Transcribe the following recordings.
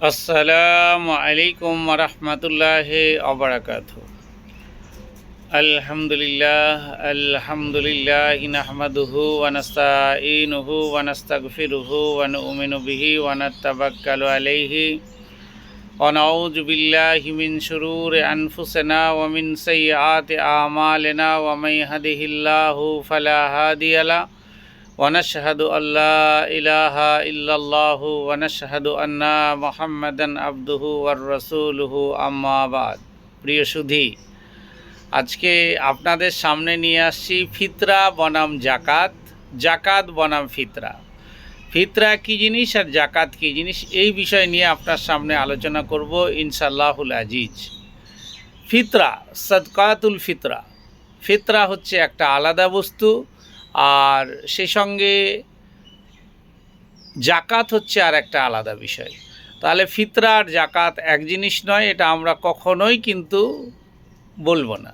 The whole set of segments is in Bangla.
আসসালামু আলাইকুম রহমতুল্লাহি ওয়াবারাকাতুহু। আলহামদুলিল্লাহ নাহমাদুহু ওয়া নাস্তাঈনুহু ওয়া নাস্তাগফিরুহু ওয়া নু'মিনু বিহি ওয়া নাতাওয়াক্কালু আলাইহি ওয়া নাউযু বিল্লাহি মিন শুরুরি আনফুসিনা ওয়া মিন সাইয়্যাতি আমালিনা ওয়া মান ইয়াহদিহিল্লাহু ফালা হাদিয়া লাহু ونشهد أن لا إله إلا الله ونشهد أن محمدا عبده ورسوله أما بعد। প্রিয় সুধী, আজকে আপনাদের সামনে নিয়ে আসছি ফিতরা বনাম জাকাত, জাকাত বনাম ফিতরা। ফিতরা কী জিনিস আর জাকাত কী জিনিস, এই বিষয় নিয়ে আপনার সামনে আলোচনা করব ইনশাআল্লাহুল আজিজ। ফিতরা, সাদকাতুল ফিতরা। ফিতরা হচ্ছে একটা আলাদা বস্তু, আর সেই সঙ্গে জাকাত হচ্ছে আর একটা আলাদা বিষয়। তাহলে ফিতরা আর জাকাত এক জিনিস নয়, এটা আমরা কখনোই কিন্তু বলবো না।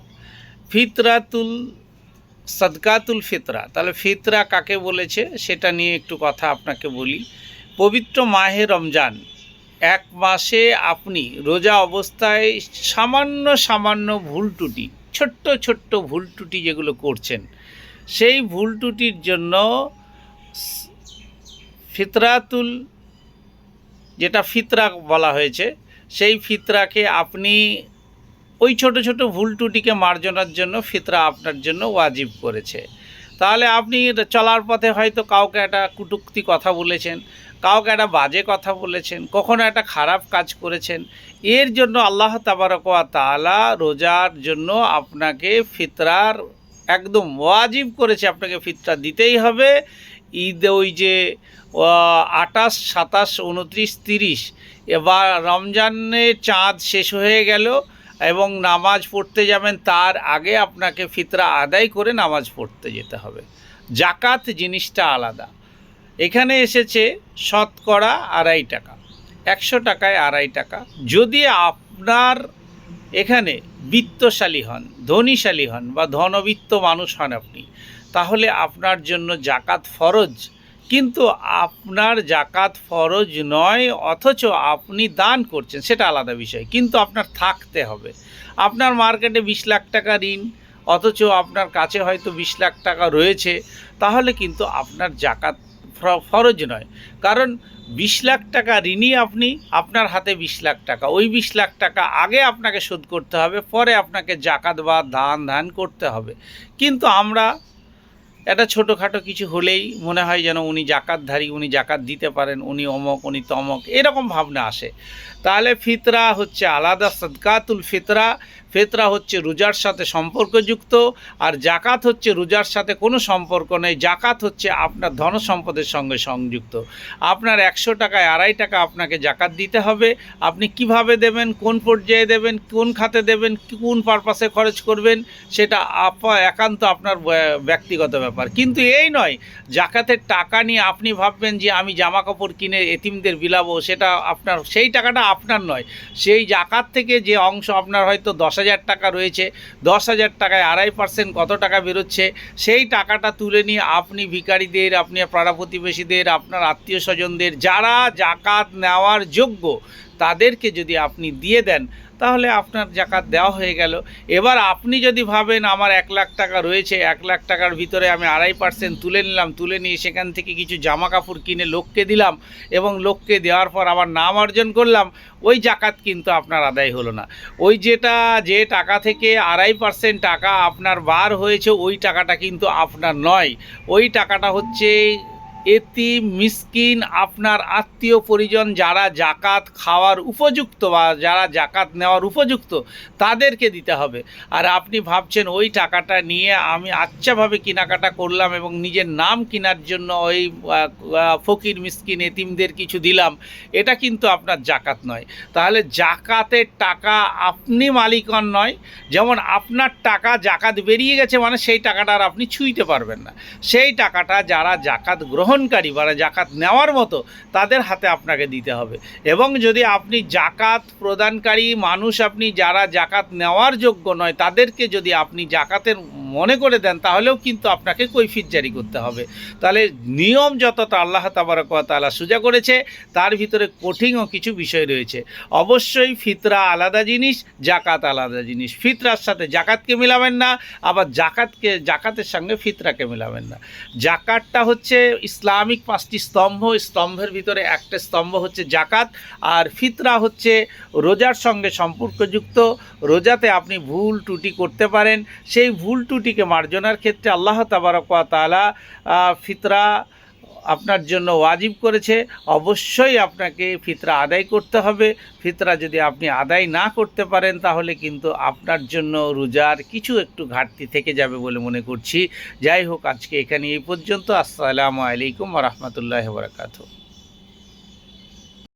ফিতরাতুল সাদকাতুল ফিতরা, তাহলে ফিতরা কাকে বলেছে সেটা নিয়ে একটু কথা আপনাকে বলি। পবিত্র মাহে রমজান, এক মাসে আপনি রোজা অবস্থায় সামান্য সামান্য ভুল ত্রুটি, ছোট্ট ছোট্ট ভুল ত্রুটি যেগুলো করছেন, সেই ভুল ত্রুটির জন্য ফিতরাতুল, যেটা ফিতরা বলা হয়েছে, সেই ফিতরাকে আপনি ওই ছোট ছোট ভুল ত্রুটিকে মার্জনার জন্য ফিতরা আপনার জন্য ওয়াজিব করেছে। তাহলে আপনি চলার পথে হয়তো কাউকে একটা কটূক্তি কথা বলেছেন, কাউকে একটা বাজে কথা বলেছেন, কখনো একটা খারাপ কাজ করেছেন, এর জন্য আল্লাহ তাবারক ওয়া তাআলা রোজার জন্য আপনাকে ফিতরার একদম ওয়াজিব করেছে, আপনাকে ফিতরা দিতেই হবে। ঈদ ওই যে 28, 27, 29, 30 এবার রমজানের চাঁদ শেষ হয়ে গেল এবং নামাজ পড়তে যাবেন, তার আগে আপনাকে ফিতরা আদায় করে নামাজ পড়তে যেতে হবে। জাকাত জিনিসটা আলাদা। এখানে এসেছে শতকরা 2.5 টাকা, 100 টাকায় 2.5 টাকা। যদি আপনার এখানে বিত্তশালী হন, ধনীশালী হন বা ধনবিত্ত মানুষ হন আপনি, তাহলে আপনার জন্য জাকাত ফরজ। কিন্তু আপনার জাকাত ফরজ নয়, অথচ আপনি দান করছেন, সেটা আলাদা বিষয়। কিন্তু আপনার থাকতে হবে। আপনার মার্কেটে 20 লাখ টাকা ঋণ, অথচ আপনার কাছে হয়তো 20 লাখ টাকা রয়েছে, তাহলে কিন্তু আপনার জাকাত ফরজ নয়। কারণ 20 লাখ টাকা ঋণই আপনি, আপনার হাতে 20 লাখ টাকা, ওই 20 লাখ টাকা আগে আপনাকে শোধ করতে হবে, পরে আপনাকে জাকাত বা দান করতে হবে। কিন্তু আমরা এটা ছোটোখাটো কিছু হলেই মনে হয় যেন উনি জাকাতধারী, উনি জাকাত দিতে পারেন, উনি অমক, উনি তমক, এরকম ভাবনা আসে। তাহলে ফিতরা হচ্ছে আলাদা। সাদকাতুল ফিতরা, ফিতরা হচ্ছে রোজার সাথে সম্পর্কযুক্ত, আর জাকাত হচ্ছে রোজার সাথে কোনো সম্পর্ক নেই। জাকাত হচ্ছে আপনার ধন সম্পদের সঙ্গে সংযুক্ত। আপনার 100 টাকায় 2.5 টাকা আপনাকে জাকাত দিতে হবে। আপনি কিভাবে দেবেন, কোন পর্যায়ে দেবেন, কোন খাতে দেবেন, কোন পারপাসে খরচ করবেন, সেটা একান্ত আপনার ব্যক্তিগত ব্যাপার। কিন্তু এই নয়, জাকাতের টাকা নিয়ে আপনি ভাববেন যে আমি জামা কাপড় কিনে এতিমদের বিলাবো, সেটা আপনার, সেই টাকাটা আপনার নয়। সেই জাকাত থেকে যে অংশ আপনার হয়তো 10,000 টাকা রয়েছে, 10,000 টাকায় 2.5% কত টাকা বেরোচ্ছে, সেই টাকাটা তুলে নিয়ে আপনি ভিখারিদের, আপনি পাড়া প্রতিবেশীদের, আপনার আত্মীয় স্বজনদের, যারা জাকাত নেওয়ার যোগ্য, তাদেরকে যদি আপনি দিয়ে দেন, তাহলে আপনার জাকাত দেওয়া হয়ে গেল। এবার আপনি যদি ভাবেন আমার 1 লাখ টাকা রয়েছে, 1 লাখ টাকার ভিতরে আমি 2.5% তুলে নিলাম, তুলে নিয়ে সেখান থেকে কিছু জামা কাপড় কিনে লোককে দিলাম এবং লোককে দেওয়ার পর আবার নাম অর্জন করলাম, ওই জাকাত কিন্তু আপনার আদায় হলো না। ওই যে টাকা থেকে 2.5% টাকা আপনার বার হয়েছে, ওই টাকাটা কিন্তু আপনার নয়। ওই টাকাটা হচ্ছে এতিম, মিসকিন, আপনার আত্মীয় পরিজন যারা জাকাত খাওয়ার উপযুক্ত বা যারা জাকাত নেওয়ার উপযুক্ত, তাদেরকে দিতে হবে। আর আপনি ভাবছেন ওই টাকাটা নিয়ে আমি আচ্ছাভাবে কেনাকাটা করলাম এবং নিজের নাম কেনার জন্য ওই ফকির, মিসকিন, এতিমদের কিছু দিলাম, এটা কিন্তু আপনার জাকাত নয়। তাহলে জাকাতের টাকা আপনি মালিকান নয়। যেমন আপনার টাকা জাকাত বেরিয়ে গেছে, মানে সেই টাকাটা আর আপনি ছুঁইতে পারবেন না। সেই টাকাটা যারা জাকাত গ্রহণ গ্রহণকারী মানে জাকাত নেওয়ার মতো তাদের হাতে আপনাকে দিতে হবে। এবং যদি আপনি জাকাত প্রদানকারী মানুষ, আপনি যারা জাকাত নেওয়ার যোগ্য নয় তাদেরকে যদি আপনি জাকাতের মনে করে দেন, তাহলেও কিন্তু আপনাকে কৈফিয়ত জারি করতে হবে। তাহলে নিয়ম যতটা আল্লাহ তাবারক ওয়া তাআলা সোজা করেছে, তার ভিতরে কঠিনও কিছু বিষয় রয়েছে। অবশ্যই ফিতরা আলাদা জিনিস, জাকাত আলাদা জিনিস। ফিতরার সাথে জাকাতকে মিলাবেন না, আবার জাকাতের সঙ্গে ফিতরাকে মিলাবেন না। জাকাতটা হচ্ছে ইসলামিক 5টি স্তম্ভ, স্তম্ভের ভিতরে একটা স্তম্ভ হচ্ছে জাকাত। আর ফিতরা হচ্ছে রোজার সঙ্গে সম্পর্কযুক্ত। রোজাতে আপনি ভুল ত্রুটি করতে পারেন, সেই ভুল ত্রুটিকে মার্জনার ক্ষেত্রে আল্লাহ তাবারক ওয়া তাআলা ফিতরা আপনার জন্য ওয়াজিব করেছে। অবশ্যই আপনাকে ফিতরা আদায় করতে হবে। ফিতরা যদি আপনি আদায় না করতে পারেন, তাহলে কিন্তু আপনার জন্য রোজার কিছু একটু ঘাটতি থেকে যাবে বলে মনে করছি। যাই হোক, আজকে এখানে এই পর্যন্ত। আসসালামু আলাইকুম ওয়া রাহমাতুল্লাহি ওয়া বারাকাতুহু।